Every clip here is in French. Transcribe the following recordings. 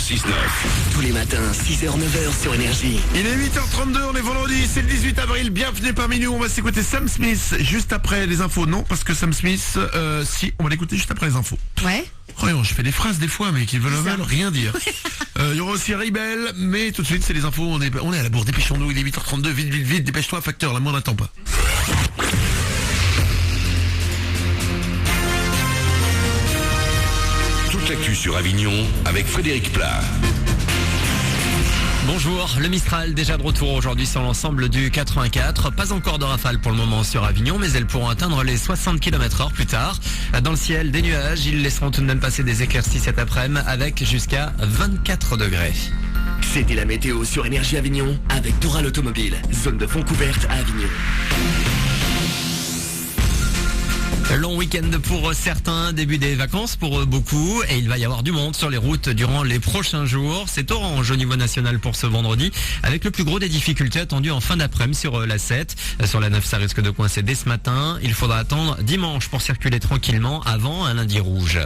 6-9. Tous les matins, 6h-9h sur Énergie. Il est 8h32, on est vendredi, c'est le 18 avril, bienvenue parmi nous, on va s'écouter Sam Smith juste après les infos. Non, parce que Sam Smith, si, on va l'écouter juste après les infos. Ouais. Voyons, je fais des phrases des fois, mais qui veulent rien dire. Il y aura aussi Rebelle, mais tout de suite, c'est les infos, on est à la bourre, dépêchons-nous, il est 8h32, vite, dépêche-toi, facteur, la moindre n'attend pas. Toute l'actu sur Avignon avec Frédéric Plat. Bonjour, le Mistral déjà de retour aujourd'hui sur l'ensemble du 84. Pas encore de rafale pour le moment sur Avignon, mais elles pourront atteindre les 60 km/h plus tard. Dans le ciel, des nuages, ils laisseront tout de même passer des éclaircies cet après-midi avec jusqu'à 24 degrés. C'était la météo sur Énergie Avignon avec Toral Automobile, zone de fond couverte à Avignon. Long week-end pour certains, début des vacances pour beaucoup et il va y avoir du monde sur les routes durant les prochains jours. C'est orange au niveau national pour ce vendredi avec le plus gros des difficultés attendues en fin d'après-midi sur la 7. Sur la 9, ça risque de coincer dès ce matin. Il faudra attendre dimanche pour circuler tranquillement avant un lundi rouge.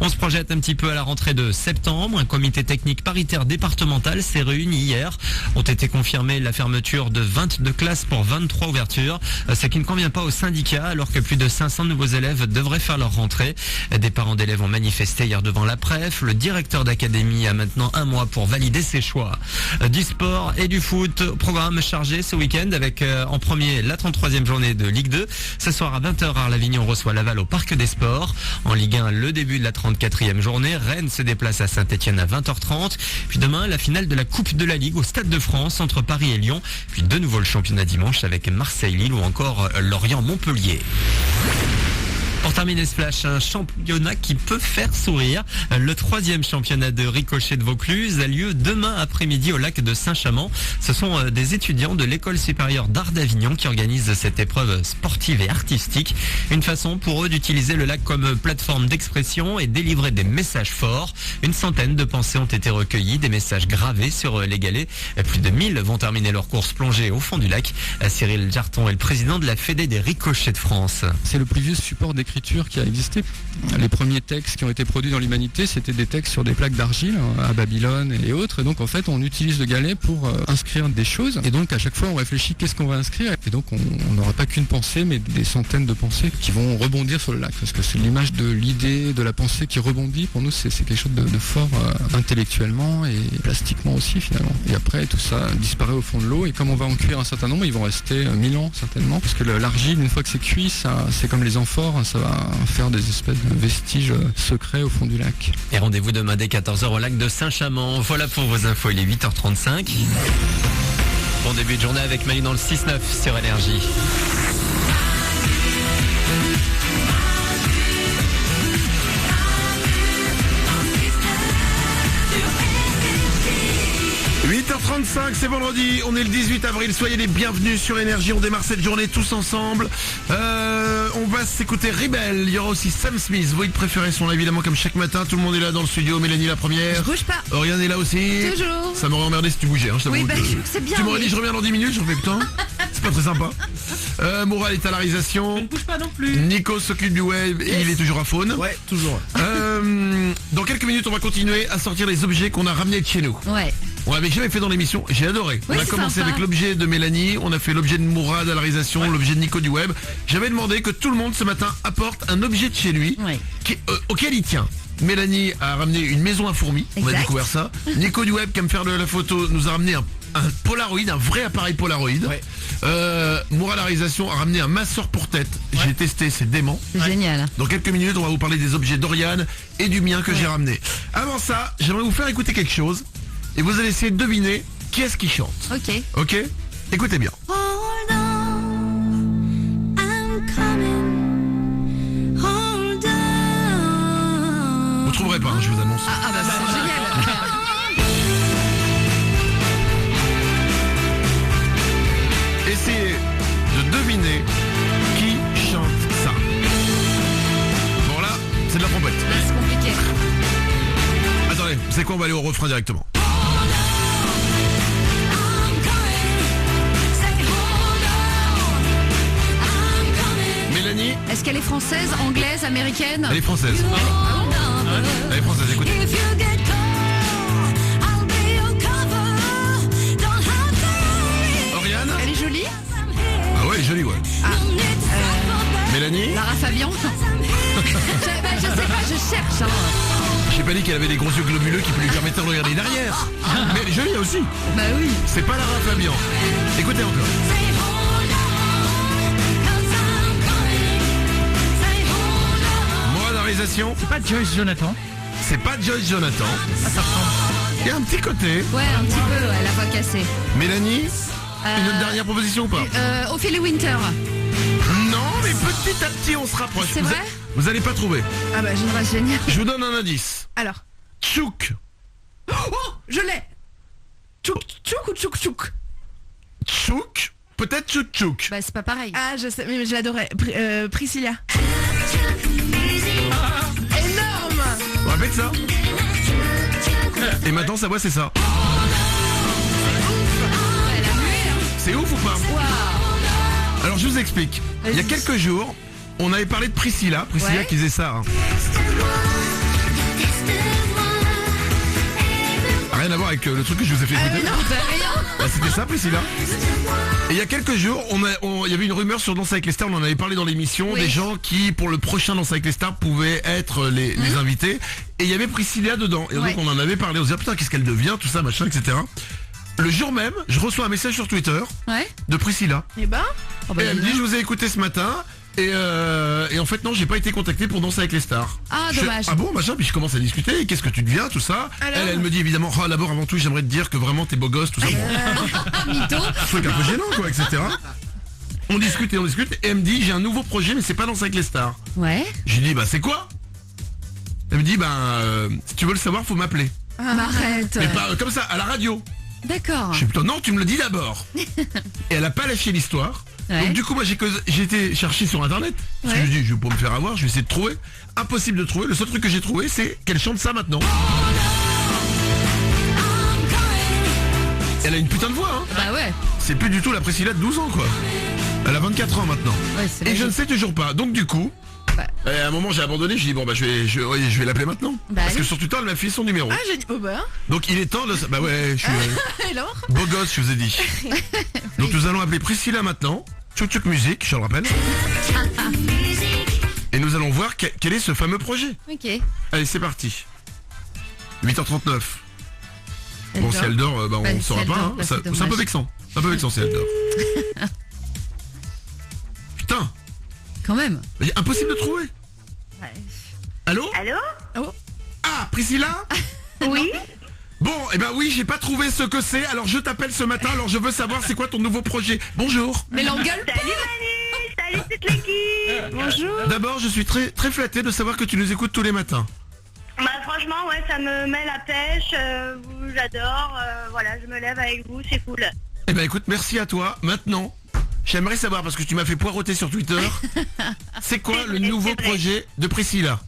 On se projette un petit peu à la rentrée de septembre. Un comité technique paritaire départemental s'est réuni hier. Ont été confirmées la fermeture de 22 classes pour 23 ouvertures. Ce qui ne convient pas aux syndicats alors que plus de 500 nouveaux élèves devraient faire leur rentrée. Des parents d'élèves ont manifesté hier devant la Préf. Le directeur d'académie a maintenant un mois pour valider ses choix. Du sport et du foot, programme chargé ce week-end avec en premier la 33e journée de Ligue 2. Ce soir à 20h, Arles-Avignon reçoit Laval au Parc des Sports. En Ligue 1, le début de la 34e journée. Rennes se déplace à Saint-Etienne à 20h30. Puis demain, la finale de la Coupe de la Ligue au Stade de France entre Paris et Lyon. Puis de nouveau le championnat dimanche avec Marseille-Lille ou encore Lorient-Montpellier. Pour terminer ce flash, un championnat qui peut faire sourire. Le 3e championnat de ricochet de Vaucluse a lieu demain après-midi au lac de Saint-Chamond. Ce sont des étudiants de l'école supérieure d'art d'Avignon qui organisent cette épreuve sportive et artistique. Une façon pour eux d'utiliser le lac comme plateforme d'expression et délivrer des messages forts. Une centaine de pensées ont été recueillies, des messages gravés sur les galets. Plus de 1000 vont terminer leur course plongée au fond du lac. Cyril Jarton est le président de la Fédé des ricochets de France. C'est le plus vieux support d'écriture qui a existé. Les premiers textes qui ont été produits dans l'humanité, c'était des textes sur des plaques d'argile à Babylone et autres. Et donc en fait, on utilise le galet pour inscrire des choses. Et donc à chaque fois, on réfléchit qu'est-ce qu'on va inscrire. Et donc on n'aura pas qu'une pensée, mais des centaines de pensées qui vont rebondir sur le lac. Parce que c'est l'image de l'idée, de la pensée qui rebondit. Pour nous, c'est quelque chose de fort intellectuellement et plastiquement aussi finalement. Et après, tout ça disparaît au fond de l'eau. Et comme on va en cuire un certain nombre, ils vont rester 1000 ans certainement. Parce que l'argile, une fois que c'est cuit, c'est comme les amphores, ça va faire des espèces de vestiges secrets au fond du lac. Et rendez-vous demain dès 14h au lac de Saint-Chamond. Voilà pour vos infos, il est 8h35. Bon début de journée avec Manu dans le 6-9 sur Énergie. « 8h35, c'est vendredi, on est le 18 avril, soyez les bienvenus sur Énergie, on démarre cette journée tous ensemble. On va s'écouter Rebelle, il y aura aussi Sam Smith, vos hits préférés sont là évidemment comme chaque matin, tout le monde est là dans le studio, Mélanie la première. Je bouge pas. Oriane est là aussi. Toujours. Ça m'aurait emmerdé si tu bougeais, je t'avoue. Oui, c'est bien. Tu m'aurais dit je reviens dans 10 minutes, j'en fais putain, c'est pas très sympa. Moral est à la réalisation. Je ne bouge pas non plus. Nico s'occupe du web et il est toujours à faune. Ouais, toujours. Dans quelques minutes, on va continuer à sortir les objets qu'on a ramenés de chez nous. Ouais. On l'avait jamais fait dans l'émission, j'ai adoré. Oui, on a commencé sympa. avec l'objet de Mélanie, on a fait l'objet de Mourad à la réalisation, l'objet de Nico du web. J'avais demandé que tout le monde ce matin apporte un objet de chez lui auquel il tient. Mélanie a ramené une maison à fourmis, on a Exact. découvert ça. Nico du web qui aime faire de la photo nous a ramené un Polaroid, un vrai appareil Polaroid. Ouais. Mourad à la réalisation a ramené un masseur pour tête. J'ai testé, c'est dément. C'est génial. Dans quelques minutes, on va vous parler des objets d'Oriane et du mien que j'ai ramené. Avant ça, j'aimerais vous faire écouter quelque chose et vous allez essayer de deviner qui est-ce qui chante. Ok. Ok ? Écoutez bien. Hold on, I'm coming. Hold on. Vous trouverez pas, je vous annonce. Ah bah c'est génial. Essayez de deviner qui chante ça. Bon là, c'est de la trompette. C'est compliqué. Attendez, c'est quoi, on va aller au refrain directement. Mélanie, Est-ce qu'elle est française, anglaise, américaine? elle est française. Elle est française, écoutez. If you get cold, jolie, ouais. Mélanie? Lara Fabian. Je sais pas, je cherche. Hein. J'ai pas dit qu'elle avait des gros yeux globuleux qui lui permettaient de regarder derrière. Mais elle est jolie aussi. Bah oui. C'est pas Lara Fabian. Écoutez encore. Moi, dans la réalisation, C'est pas Joyce Jonathan. c'est pas Joyce Jonathan. Il y a un petit côté. Ouais, un petit peu, ouais, la voix cassée. Mélanie, une autre dernière proposition ou pas? Ophélie Winter. Non, mais petit à petit, on se rapproche. C'est vrai? Vous allez pas trouver. Ah bah génial. Je vous donne un indice. Alors. Tchouk. Oh, je l'ai. Tchouk ou tchouk tchouk? Tchouk. Peut-être tchouk tchouk. Bah c'est pas pareil. Ah, je sais, mais je l'adorais. Priscilla. Énorme. Vous vous rappelez de ça? Et maintenant, sa voix, c'est ça. Elle a mué, hein. C'est ouf ou pas? Waouh. Alors, je vous explique. Il y a quelques jours, on avait parlé de Priscilla. Priscilla Ouais. qui faisait ça. Hein. Rien à voir avec le truc que je vous ai fait écouter. Non, t'as rien. Bah, c'était ça, Priscilla. Et il y a quelques jours, il y avait une rumeur sur Danse avec les stars, on en avait parlé dans l'émission, Oui. des gens qui, pour le prochain Danse avec les stars, pouvaient être les invités. Et il y avait Priscilla dedans. Et Ouais. donc on en avait parlé, on se disait, putain, qu'est-ce qu'elle devient, tout ça, machin, etc. Le jour même, je reçois un message sur Twitter Ouais. de Priscilla. Eh ben, Oh, bah, Et elle me dis dit, je donc. vous ai écouté ce matin. Et en fait non, j'ai pas été contacté pour Danser avec les stars. Ah, Je fais, dommage. ah bon, machin, puis je commence à discuter, qu'est-ce que tu deviens, tout ça. Alors Elle me dit évidemment, oh, d'abord avant tout j'aimerais te dire que vraiment t'es beau gosse, tout ça. Bon, Mytho. un truc un peu gênant quoi, etc. On discute, et elle me dit j'ai un nouveau projet mais c'est pas Danser avec les stars. Ouais. J'ai dit bah c'est quoi? Elle me dit si tu veux le savoir faut m'appeler. Arrête. Mais pas comme ça, à la radio. D'accord. Je suis plutôt non, tu me le dis d'abord. Et elle a pas lâché l'histoire. Ouais. Donc du coup moi j'ai été chercher sur internet. Parce que Ouais. je dis je vais pas me faire avoir, je vais essayer de trouver. Impossible de trouver. Le seul truc que j'ai trouvé c'est qu'elle chante ça maintenant. Elle a une putain de voix hein. Bah ouais. C'est plus du tout la Priscilla de 12 ans quoi. Elle a 24 ans maintenant. Ouais, c'est Et je ne magique. sais toujours pas. Donc du coup, Ouais. à un moment j'ai abandonné, j'ai dit bon bah je vais l'appeler maintenant. Bah, Parce que allez. sur Twitter elle m'a filé son numéro. ah, j'ai dit, oh bah, Donc il est temps de... Bah ouais, je suis alors beau gosse, je vous ai dit. Donc nous allons appeler Priscilla maintenant. Tchouk Tchouk Musique, je le rappelle. Et nous allons voir quel est ce fameux projet. Ok. Allez, c'est parti. 8h39. Elle Bon, dort. si elle dort, on Bah, ne si saura elle pas. dort, Hein. bah, Ça- c'est C'est un peu dommage. vexant. C'est un peu vexant si elle dort. Putain, Quand même. impossible de trouver. Allô? Allô? Ah, Priscilla? Oui, Bon, eh ben oui, j'ai pas trouvé ce que c'est, alors je t'appelle ce matin, alors je veux savoir c'est quoi ton nouveau projet. Bonjour. Mais l'engueule. salut Manu, salut toute l'équipe. Bonjour. D'abord, je suis très très flatté de savoir que tu nous écoutes tous les matins. Bah franchement, ouais, ça me met la pêche, vous, j'adore, voilà, je me lève avec vous, c'est cool. Eh ben écoute, merci à toi. Maintenant, j'aimerais savoir, parce que tu m'as fait poireauter sur Twitter, c'est quoi le C'est vrai, nouveau c'est vrai. projet de Priscilla?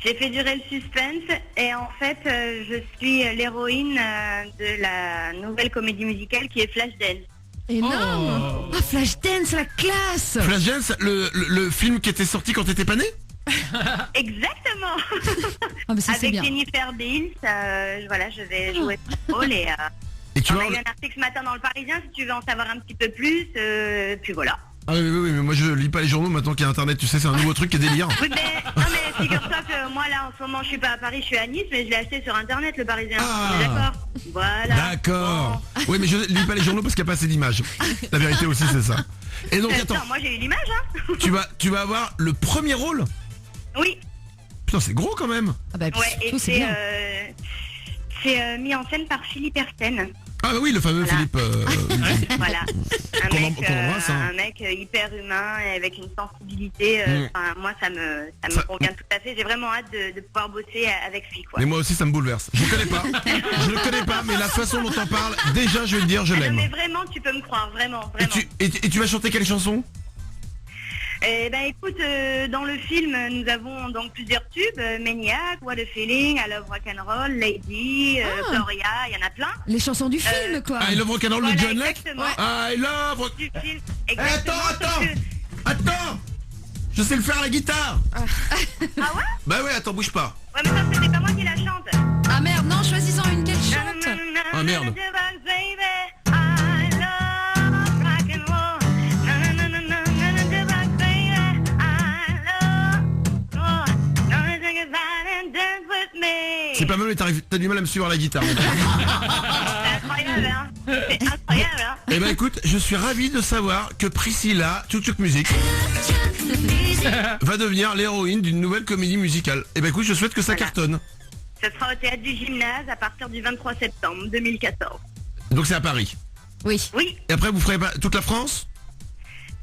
J'ai fait durer le suspense et en fait, je suis l'héroïne de la nouvelle comédie musicale qui est Flashdance. Énorme. Ah, Flashdance, la classe. Flashdance, le film qui était sorti quand t'étais pas né? Exactement. Ah, mais ça c'est Avec bien. Jennifer Beals, voilà, je vais jouer ce rôle et Et tu on vois, a eu un article ce matin dans le Parisien, si tu veux en savoir un petit peu plus, puis voilà. ah oui, mais moi je lis pas les journaux maintenant qu'il y a internet, tu sais, c'est un nouveau truc qui est délire. Oui, mais, non, mais figure-toi que moi là en ce moment je suis pas à Paris, je suis à Nice, mais je l'ai acheté sur internet le Parisien. Ah. On est d'accord. Voilà. D'accord. Oui, mais je lis pas les journaux parce qu'il n'y a pas assez d'images. La vérité aussi, c'est ça. Et donc, attends, Attends, moi j'ai eu l'image, hein. tu vas avoir le premier rôle? Oui. Putain, c'est gros quand même. Ah bah Ouais. surtout, Et c'est bien. c'est mis en scène par Philippe Hersen. Ah bah oui, le fameux Voilà. Philippe. Voilà. Qu'on embrasse, hein. Un mec hyper humain et avec une sensibilité. Mm. Enfin, moi ça me Ça- convient tout à fait. J'ai vraiment hâte de pouvoir bosser avec lui, quoi. Mais moi aussi, ça me bouleverse. Je le connais pas. Je le connais pas, mais la façon dont t'en parles, déjà, je vais te dire, je Ah non, l'aime. mais vraiment, tu peux me croire, vraiment, Et vraiment. tu vas chanter quelle chanson? Eh ben écoute, dans le film, nous avons donc plusieurs tubes, Maniac, What a Feeling, I Love Rock'n'Roll, Lady, Gloria, il y en a plein. Les chansons du film, quoi. I Love Rock'n'Roll de Voilà, John Lake. exactement. I Love Rock... Du film. Eh, Exactement, attends sauf que- Attends Je sais le faire à la guitare. Ah ouais? Bah ouais, attends, bouge pas. Ouais, mais ça, c'était pas moi qui la chante. Ah merde, non, choisissons une qu'elle chante. Ah, merde. I love rock'n'roll. C'est pas mal, mais t'as du mal à me suivre à la guitare. C'est incroyable, hein. C'est incroyable, hein. Eh ben écoute, je suis ravi de savoir que Priscilla, Tchouk Music, va devenir l'héroïne d'une nouvelle comédie musicale. Eh ben écoute, je souhaite que ça Voilà. cartonne. Ce sera au théâtre du Gymnase à partir du 23 septembre 2014. Donc c'est à Paris. Oui. Oui, Et après vous ferez pas toute la France?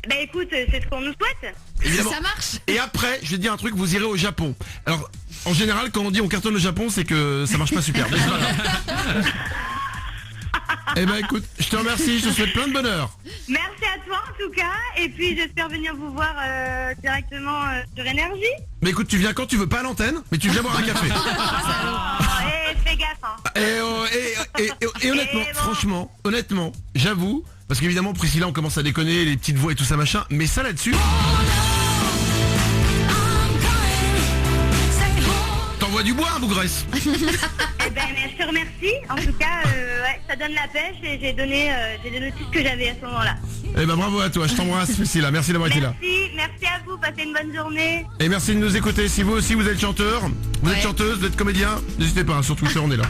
ben écoute, c'est ce qu'on nous souhaite. Évidemment. Ça marche. Et après, je vais te dire un truc, vous irez au Japon. Alors, en général, quand on dit on cartonne au Japon, c'est que ça marche pas super. Mais c'est pas grave. Eh ben écoute, je te remercie, je te souhaite plein de bonheur. Merci à toi en tout cas, et puis j'espère venir vous voir directement sur Énergie. Mais écoute, tu viens quand tu veux, pas à l'antenne, mais tu viens boire un café. Et fais gaffe, hein. Et honnêtement, Et bon. franchement, honnêtement, j'avoue, parce qu'évidemment Priscilla on commence à déconner, les petites voix et tout ça machin, mais ça là-dessus, t'envoies du bois, Bougresse. Eh ben, je te remercie. En tout cas, ouais, ça donne la pêche et j'ai donné tout ce que j'avais à ce moment-là. Eh ben bravo à toi, je t'embrasse Priscilla, merci d'avoir été là. Merci à vous, passez une bonne journée. Et merci de nous écouter. Si vous aussi vous êtes chanteur, vous êtes chanteuse, vous êtes comédien, n'hésitez pas, hein, sur Twitter on est là.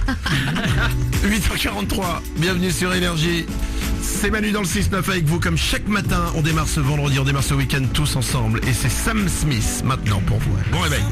8h43, bienvenue sur Énergie. C'est Manu dans le 6-9 avec vous comme chaque matin. On démarre ce vendredi, on démarre ce week-end tous ensemble. Et c'est Sam Smith maintenant pour vous. Bon réveil.